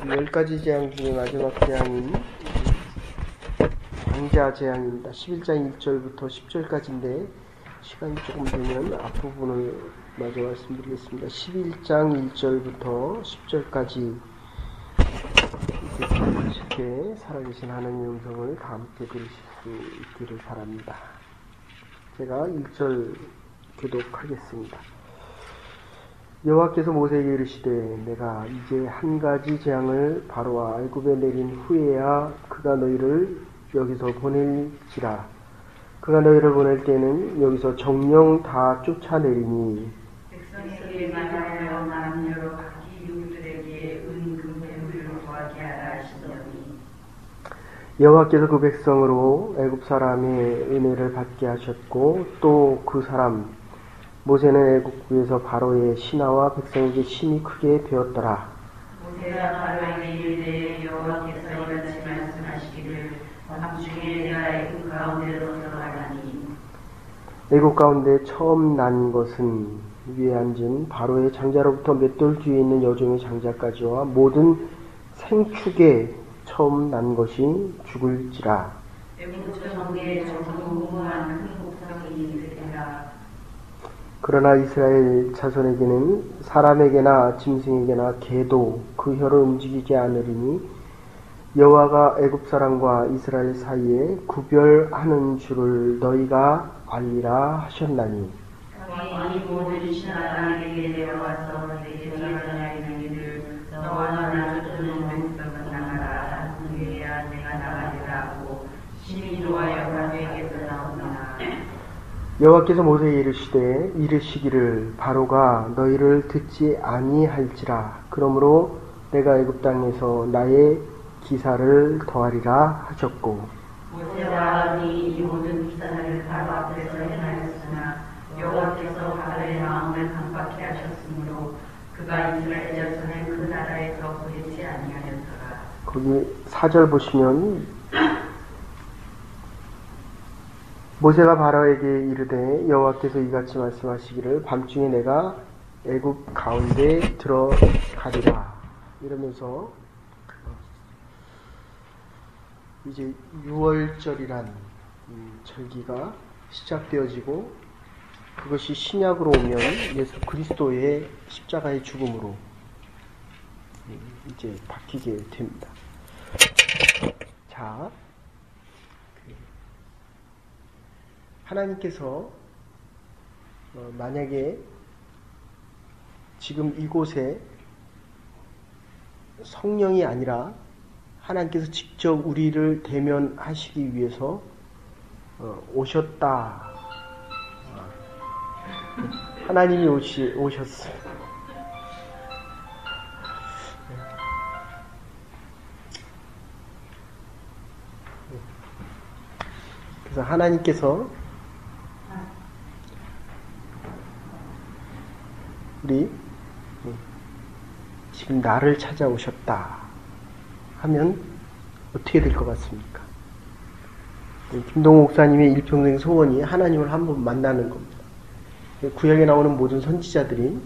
10가지 재앙 중에 마지막 재앙인 장자 재앙입니다. 11장 1절부터 10절까지인데 시간이 조금 되면 앞부분을 마저 말씀드리겠습니다. 11장 1절부터 10절까지 쉽게 살아계신 하나님의 음성을 다 함께 들으실 수 있기를 바랍니다. 제가 1절 교독하겠습니다. 여호와께서 모세에게 이르시되 내가 이제 한 가지 재앙을 바로와 애굽에 내린 후에야 그가 너희를 여기서 보낼지라. 그가 너희를 보낼 때는 여기서 정령 다 쫓아내리니 백성에게 말하여 남녀로 각기 이웃들에게 은금괴물을 구하게 하라 하시더니 여호와께서 그 백성으로 애굽 사람의 은혜를 받게 하셨고 또 그 사람 모세는 애국에서 바로의 신하와 백성에게 심히 크게 배웠더라. 모세가 바로에게 이르되 여호와께서 이같이 말씀하시기를 밤중에 내가 애굽 가운데로 들어가니 애국 가운데 처음 난 것은 위에 앉은 바로의 장자로부터 맷돌 뒤에 있는 여종의 장자까지와 모든 생축에 처음 난 것이 죽을지라. 애굽 전국에 정무무한 큰 곡성이 있으리라. 그러나 이스라엘 자손에게는 사람에게나 짐승에게나 개도 그 혀를 움직이지 않으리니 여호와가 애굽 사람과 이스라엘 사이에 구별하는 줄을 너희가 알리라 하셨나니 왕이 모든 신하들에게 내려와서 내게 전하이르기를 너와 나를 쫓는 백성은 나가라 한 후에야 내가 나가리라 하고 심히 좋아하여 바로에게서 나오나 여호와께서 모세에게 이르시기를 바로가 너희를 듣지 아니할지라. 그러므로 내가 애굽 땅에서 나의 기사를 더하리라 하셨고 모세와 아론이 이 모든 기사를 바로 앞에서 행하였으나 여호와께서 바로의 마음을 강박케 하셨으므로 그가 이스라엘 자손을 그 나라에서 보내지 아니하였더라. 거기 4절 보시면 모세가 바로에게 이르되 여호와께서 이같이 말씀하시기를 밤중에 내가 애굽 가운데 들어가리라 이러면서 이제 6월절이란 절기가 시작되어지고 그것이 신약으로 오면 예수 그리스도의 십자가의 죽음으로 이제 바뀌게 됩니다. 자, 하나님께서 만약에 지금 이곳에 성령이 아니라 하나님께서 직접 우리를 대면하시기 위해서 오셨다. 하나님이 오셨어요. 그래서 하나님께서 우리 지금 나를 찾아오셨다 하면 어떻게 될 것 같습니까? 김동호 목사님의 일평생 소원이 하나님을 한번 만나는 겁니다. 구약에 나오는 모든 선지자들이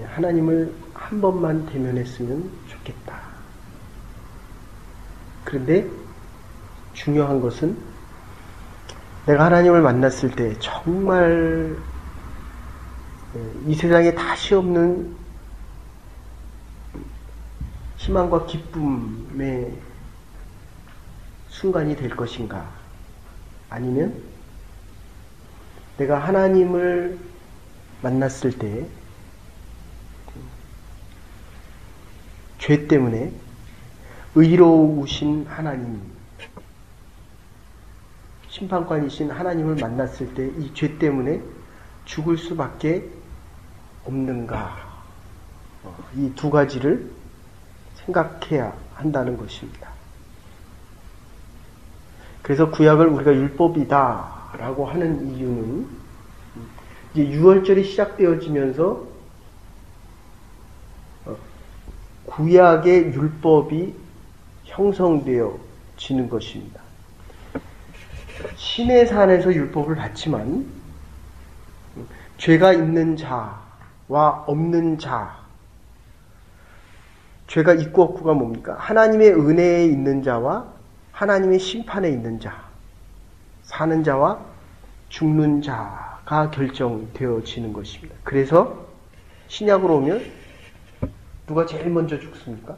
하나님을 한 번만 대면했으면 좋겠다. 그런데 중요한 것은 내가 하나님을 만났을 때 정말 이 세상에 다시 없는 희망과 기쁨의 순간이 될 것인가? 아니면 내가 하나님을 만났을 때 죄 때문에 의로우신 하나님, 심판관이신 하나님을 만났을 때 이 죄 때문에 죽을 수밖에 없는가? 이 두 가지를 생각해야 한다는 것입니다. 그래서 구약을 우리가 율법이다 라고 하는 이유는 이제 6월절이 시작되어지면서 구약의 율법이 형성되어지는 것입니다. 신의 산에서 율법을 받지만 죄가 있는 자와 없는 자 죄가 있고 없고가 뭡니까? 하나님의 은혜에 있는 자와 하나님의 심판에 있는 자, 사는 자와 죽는 자가 결정되어지는 것입니다. 그래서 신약으로 오면 누가 제일 먼저 죽습니까?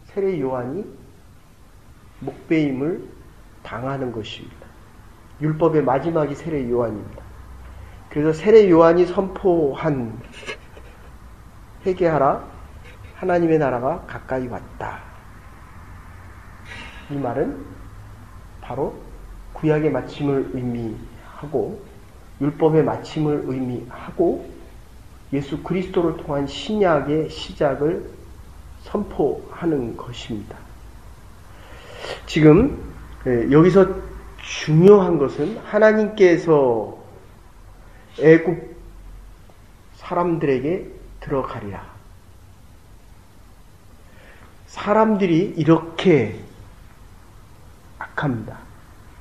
세례 요한이 목배임을 당하는 것입니다. 율법의 마지막이 세례 요한입니다. 그래서 세례 요한이 선포한 회개하라, 하나님의 나라가 가까이 왔다. 이 말은 바로 구약의 마침을 의미하고 율법의 마침을 의미하고 예수 그리스도를 통한 신약의 시작을 선포하는 것입니다. 지금 여기서 중요한 것은 하나님께서 애굽 사람들에게 들어가리라. 사람들이 이렇게 악합니다.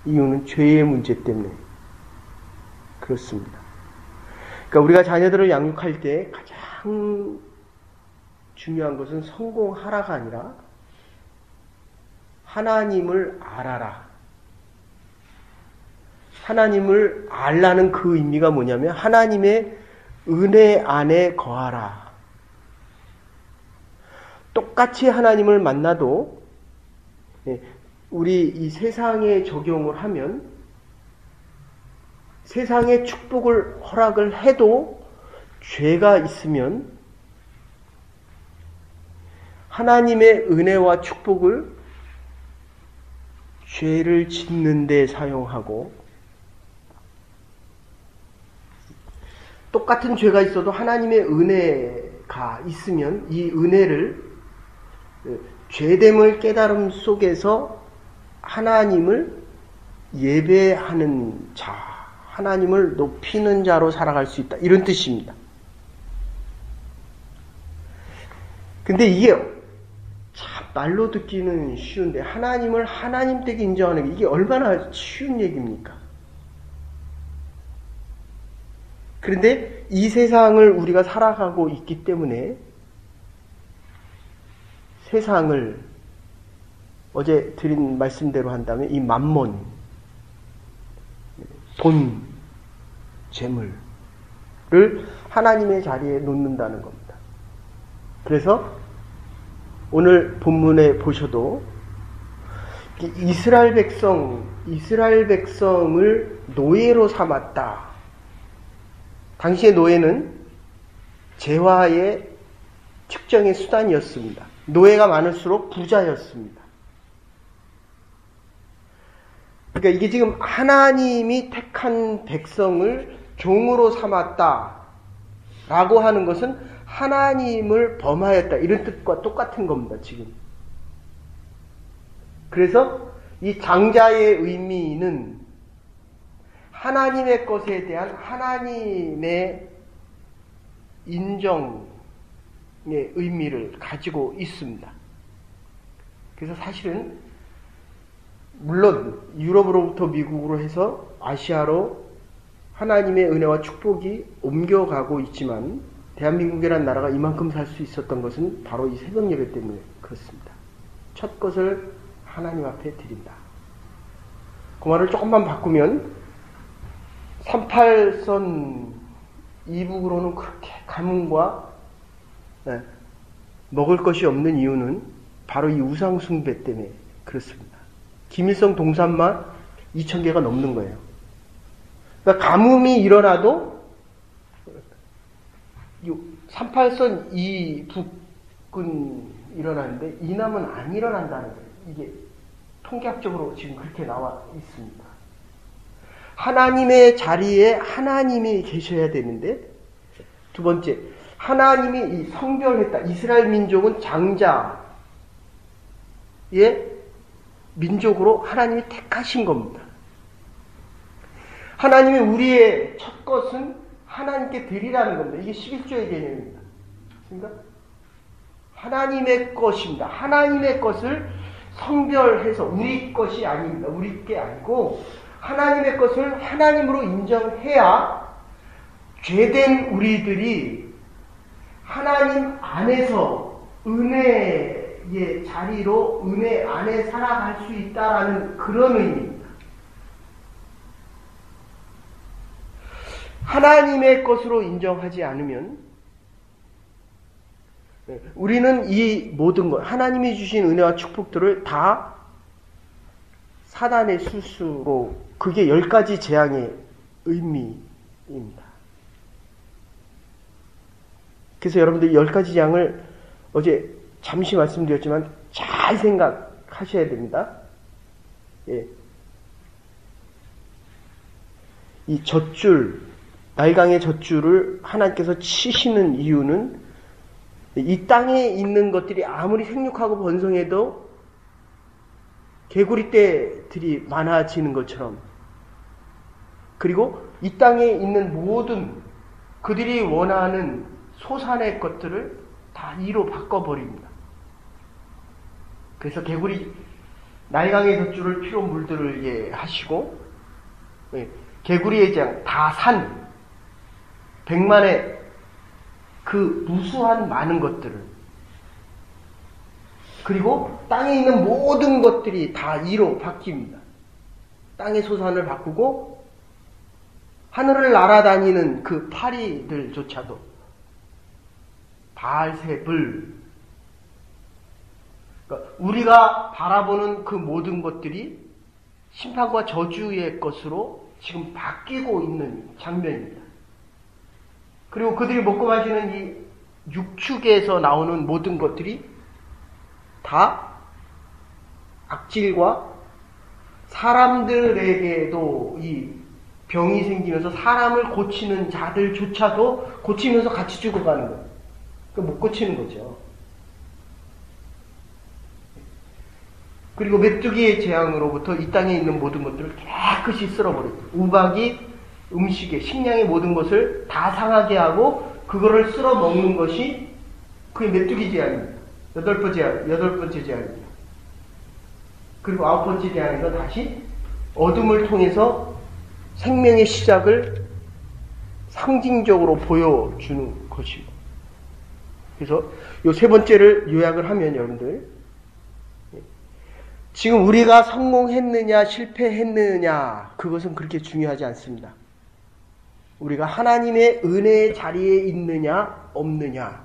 이유는 죄의 문제 때문에 그렇습니다. 그러니까 우리가 자녀들을 양육할 때 가장 중요한 것은 성공하라가 아니라 하나님을 알아라. 하나님을 알라는 그 의미가 뭐냐면 하나님의 은혜 안에 거하라. 똑같이 하나님을 만나도 우리 이 세상에 적용을 하면 세상에 축복을 허락을 해도 죄가 있으면 하나님의 은혜와 축복을 죄를 짓는 데 사용하고 똑같은 죄가 있어도 하나님의 은혜가 있으면 이 은혜를 죄됨을 깨달음 속에서 하나님을 예배하는 자, 하나님을 높이는 자로 살아갈 수 있다. 이런 뜻입니다. 근데 이게 참 말로 듣기는 쉬운데 하나님을 하나님 되게 인정하는 게 이게 얼마나 쉬운 얘기입니까? 그런데 이 세상을 우리가 살아가고 있기 때문에 세상을 어제 드린 말씀대로 한다면 이 만몬, 돈, 재물을 하나님의 자리에 놓는다는 겁니다. 그래서 오늘 본문에 보셔도 이스라엘 백성을 노예로 삼았다. 당시의 노예는 재화의 측정의 수단이었습니다. 노예가 많을수록 부자였습니다. 그러니까 이게 지금 하나님이 택한 백성을 종으로 삼았다라고 하는 것은 하나님을 범하였다. 이런 뜻과 똑같은 겁니다, 지금. 그래서 이 장자의 의미는 하나님의 것에 대한 하나님의 인정의 의미를 가지고 있습니다. 그래서 사실은 물론 유럽으로부터 미국으로 해서 아시아로 하나님의 은혜와 축복이 옮겨가고 있지만 대한민국이라는 나라가 이만큼 살 수 있었던 것은 바로 이 새벽 예배 때문에 그렇습니다. 첫 것을 하나님 앞에 드린다. 그 말을 조금만 바꾸면 38선 이북으로는 그렇게 가뭄과 먹을 것이 없는 이유는 바로 이 우상 숭배 때문에 그렇습니다. 김일성 동산만 2,000개가 넘는 거예요. 그러니까 가뭄이 일어나도 38선 이북은 일어나는데 이남은 안 일어난다는 거예요. 이게 통계학적으로 지금 그렇게 나와 있습니다. 하나님의 자리에 하나님이 계셔야 되는데, 두 번째, 하나님이 이 성별했다. 이스라엘 민족은 장자의 민족으로 하나님이 택하신 겁니다. 하나님이 우리의 첫 것은 하나님께 드리라는 겁니다. 이게 11조의 개념입니다. 그러니까 하나님의 것입니다. 하나님의 것을 성별해서 우리 것이 아닙니다. 우리 게 아니고 하나님의 것을 하나님으로 인정해야 죄된 우리들이 하나님 안에서 은혜의 자리로 은혜 안에 살아갈 수 있다라는 그런 의미입니다. 하나님의 것으로 인정하지 않으면 우리는 이 모든 것, 하나님이 주신 은혜와 축복들을 다 사단의 술수로, 그게 10가지 재앙의 의미입니다. 그래서 여러분들 10가지 재앙을 어제 잠시 말씀드렸지만 잘 생각하셔야 됩니다. 예. 이 젖줄, 날강의 젖줄을 하나님께서 치시는 이유는 이 땅에 있는 것들이 아무리 생육하고 번성해도 개구리 떼들이 많아지는 것처럼, 그리고 이 땅에 있는 모든 그들이 원하는 소산의 것들을 다 이로 바꿔버립니다. 그래서 개구리, 날강의 젖줄을 피로 물들게 하시고, 개구리의 재앙, 다 산, 100만의 그 무수한 많은 것들을, 그리고 땅에 있는 모든 것들이 다 이로 바뀝니다. 땅의 소산을 바꾸고 하늘을 날아다니는 그 파리들조차도 바알세불, 그러니까 우리가 바라보는 그 모든 것들이 심판과 저주의 것으로 지금 바뀌고 있는 장면입니다. 그리고 그들이 먹고 마시는 이 육축에서 나오는 모든 것들이 다 악질과 사람들에게도 이 병이 생기면서 사람을 고치는 자들조차도 고치면서 같이 죽어가는 거예요. 못 고치는 거죠. 그리고 메뚜기의 재앙으로부터 이 땅에 있는 모든 것들을 깨끗이 쓸어버려요. 우박이 음식에, 식량의 모든 것을 다 상하게 하고 그거를 쓸어 먹는 것이 그게 메뚜기 재앙입니다. 8번째 재앙입니다. 그리고 9번째 재앙에서 다시 어둠을 통해서 생명의 시작을 상징적으로 보여주는 것입니다. 그래서 이 3번째를 요약을 하면 여러분들, 지금 우리가 성공했느냐 실패했느냐 그것은 그렇게 중요하지 않습니다. 우리가 하나님의 은혜의 자리에 있느냐 없느냐,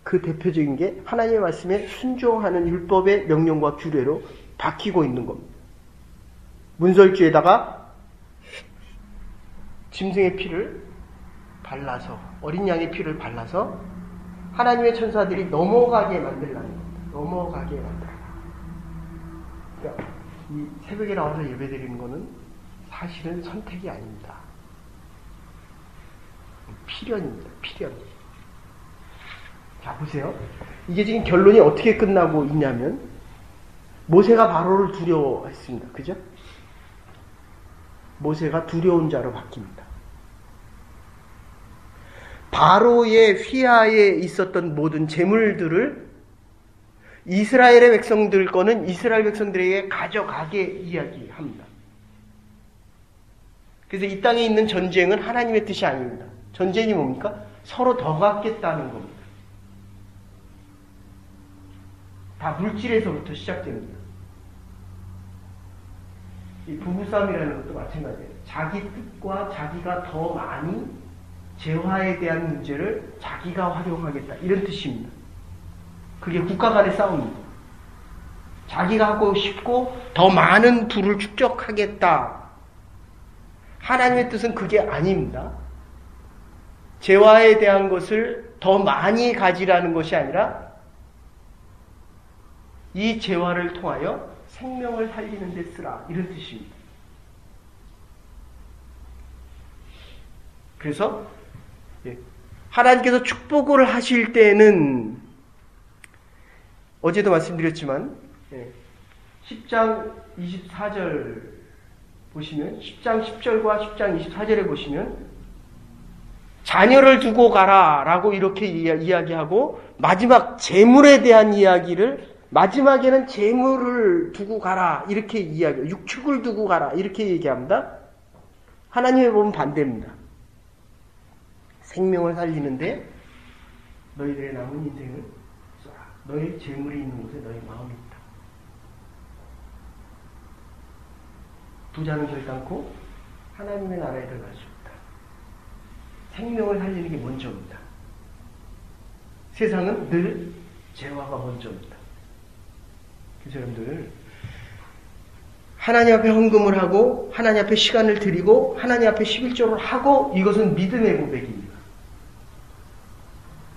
그 대표적인 게 하나님의 말씀에 순종하는 율법의 명령과 규례로 바뀌고 있는 겁니다. 문설주에다가 짐승의 피를 발라서, 어린 양의 피를 발라서 하나님의 천사들이 넘어가게 만들라는 겁니다. 넘어가게 만들라. 그러니까 이 새벽에 나와서 예배드리는 거는 사실은 선택이 아닙니다. 필연입니다. 필연. 자, 보세요. 이게 지금 결론이 어떻게 끝나고 있냐면, 모세가 바로를 두려워했습니다. 그죠? 모세가 두려운 자로 바뀝니다. 바로의 휘하에 있었던 모든 재물들을 이스라엘의 백성들 거는 이스라엘 백성들에게 가져가게 이야기합니다. 그래서 이 땅에 있는 전쟁은 하나님의 뜻이 아닙니다. 전쟁이 뭡니까? 서로 더 갖겠다는 겁니다. 다 물질에서부터 시작됩니다. 이 부부싸움이라는 것도 마찬가지예요. 자기 뜻과 자기가 더 많이 재화에 대한 문제를 자기가 활용하겠다, 이런 뜻입니다. 그게 국가 간의 싸움입니다. 자기가 하고 싶고 더 많은 부를 축적하겠다. 하나님의 뜻은 그게 아닙니다. 재화에 대한 것을 더 많이 가지라는 것이 아니라 이 재화를 통하여 생명을 살리는 데 쓰라, 이런 뜻입니다. 그래서 하나님께서 축복을 하실 때는, 어제도 말씀드렸지만 10장 24절 보시면, 10장 10절과 10장 24절에 보시면 자녀를 두고 가라 라고 이렇게 이야기하고, 마지막 재물에 대한 이야기를 마지막에는 재물을 두고 가라 이렇게 이야기해요. 육축을 두고 가라 이렇게 얘기합니다. 하나님의 보면 반대입니다. 생명을 살리는데 너희들의 남은 인생을 쏘라. 너희 재물이 있는 곳에 너희 마음이 있다. 부자는 결단코 하나님의 나라에 들어갈 수 없다. 생명을 살리는 게 먼저입니다. 세상은 늘 재화가 먼저입니다. 그래서 여러분들 하나님 앞에 헌금을 하고 하나님 앞에 시간을 드리고 하나님 앞에 11조를 하고 이것은 믿음의 고백입니다.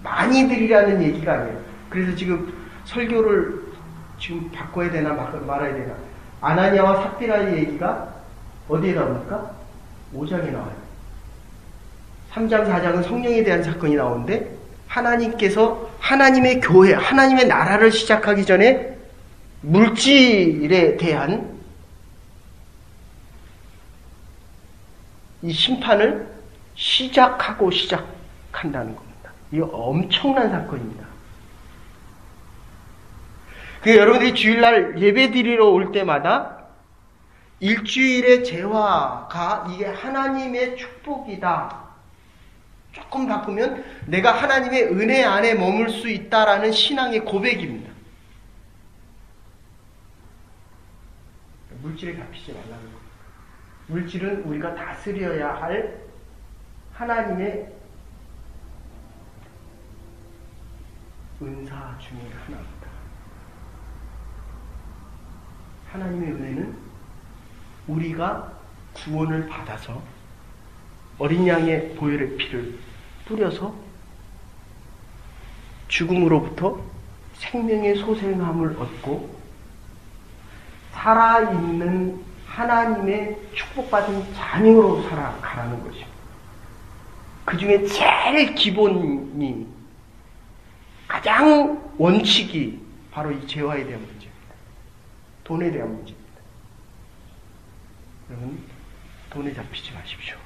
많이 드리라는 얘기가 아니에요. 그래서 지금 설교를 지금 바꿔야 되나 말아야 되나. 아나니아와 삽비라의 얘기가 어디에 나옵니까? 5장에 나와요. 3장, 4장은 성령에 대한 사건이 나오는데 하나님께서 하나님의 교회, 하나님의 나라를 시작하기 전에 물질에 대한 이 심판을 시작한다는 겁니다. 이거 엄청난 사건입니다. 그러니까 여러분들이 주일날 예배 드리러 올 때마다 일주일의 재화가 이게 하나님의 축복이다. 조금 바꾸면 내가 하나님의 은혜 안에 머물 수 있다라는 신앙의 고백입니다. 물질에 갚이지 말라는 겁니다. 물질은 우리가 다스려야 할 하나님의 은사 중에 하나입니다. 하나님의 은혜는 우리가 구원을 받아서 어린 양의 보혈의 피를 뿌려서 죽음으로부터 생명의 소생함을 얻고 살아있는 하나님의 축복받은 자녀로 살아가라는 것입니다. 그 중에 제일 기본이 가장 원칙이 바로 이 재화에 대한 문제입니다. 돈에 대한 문제입니다. 여러분, 돈에 잡히지 마십시오.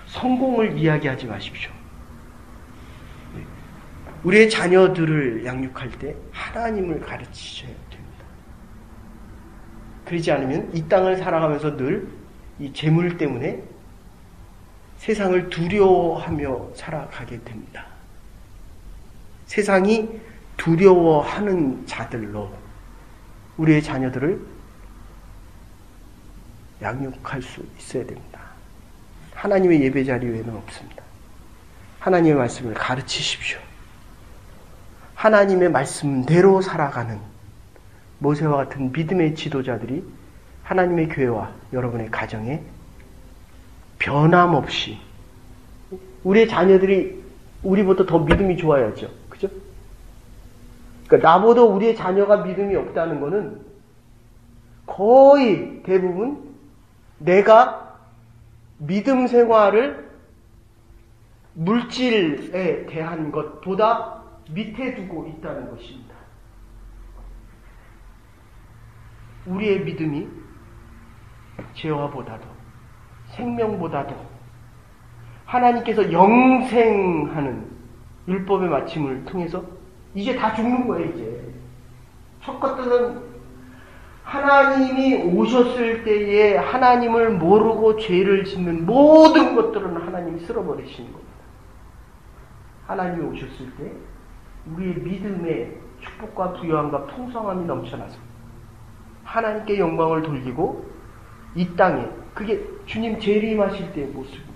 성공을 이야기하지 마십시오. 우리의 자녀들을 양육할 때 하나님을 가르치셔야 됩니다. 그러지 않으면 이 땅을 살아가면서 늘 이 재물 때문에 세상을 두려워하며 살아가게 됩니다. 세상이 두려워하는 자들로 우리의 자녀들을 양육할 수 있어야 됩니다. 하나님의 예배 자리 외에는 없습니다. 하나님의 말씀을 가르치십시오. 하나님의 말씀대로 살아가는 모세와 같은 믿음의 지도자들이 하나님의 교회와 여러분의 가정에 변함없이 우리의 자녀들이 우리보다 더 믿음이 좋아야죠. 그죠? 그러니까 나보다 우리의 자녀가 믿음이 없다는 것은 거의 대부분 내가 믿음 생활을 물질에 대한 것보다 밑에 두고 있다는 것입니다. 우리의 믿음이 재화보다도 생명보다도 하나님께서 영생하는 율법의 마침을 통해서 이제 다 죽는 거예요. 이제 첫 것들은 하나님이 오셨을 때에 하나님을 모르고 죄를 짓는 모든 것들은 하나님이 쓸어버리시는 겁니다. 하나님이 오셨을 때 우리의 믿음의 축복과 부요함과 풍성함이 넘쳐나서 하나님께 영광을 돌리고 이 땅에 그게 주님 재림하실 때의 모습입니다.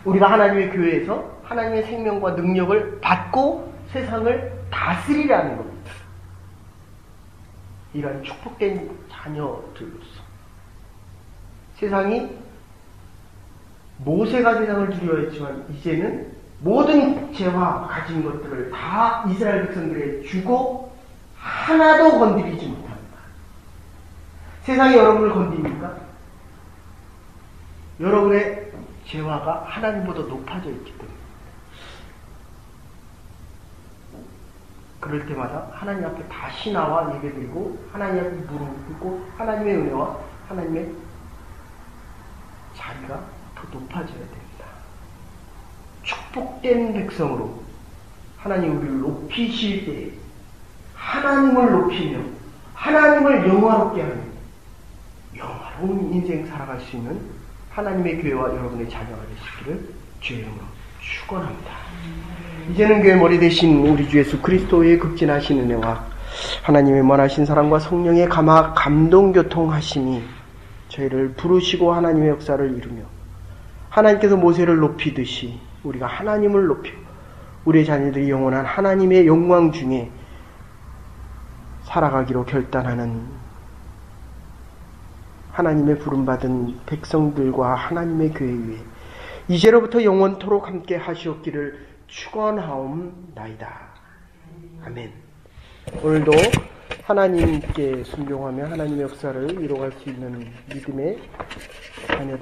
우리가 하나님의 교회에서 하나님의 생명과 능력을 받고 세상을 다스리라는 겁니다. 이런 축복된 자녀들로서 세상이 모세가 세상을 두려워했지만 이제는 모든 재화 가진 것들을 다 이스라엘 백성들에게 주고 하나도 건드리지 못합니다. 세상이 여러분을 건드립니까? 여러분의 재화가 하나님보다 높아져 있기 때문에 그럴 때마다 하나님 앞에 다시 나와 예배드리고 하나님 앞에 무릎 꿇고 하나님의 은혜와 하나님의 자리가 더 높아져야 됩니다. 축복된 백성으로 하나님 우리를 높이실 때 하나님을 높이며 하나님을 영화롭게 하는 영화로운 인생 살아갈 수 있는 하나님의 교회와 여러분의 자녀가 되시기를 주의 이름으로 축원합니다. 이제는 교회 머리 대신 우리 주 예수 그리스도의 극진하신 은혜와 하나님의 원하신 사랑과 성령의 감동교통하심이 저희를 부르시고 하나님의 역사를 이루며 하나님께서 모세를 높이듯이 우리가 하나님을 높여 우리의 자녀들이 영원한 하나님의 영광 중에 살아가기로 결단하는 하나님의 부름받은 백성들과 하나님의 교회 위에 이제로부터 영원토록 함께 하시옵기를 축원하옵나이다. 아멘. 오늘도 하나님께 순종하며 하나님의 역사를 이뤄갈 수 있는 믿음의 자녀들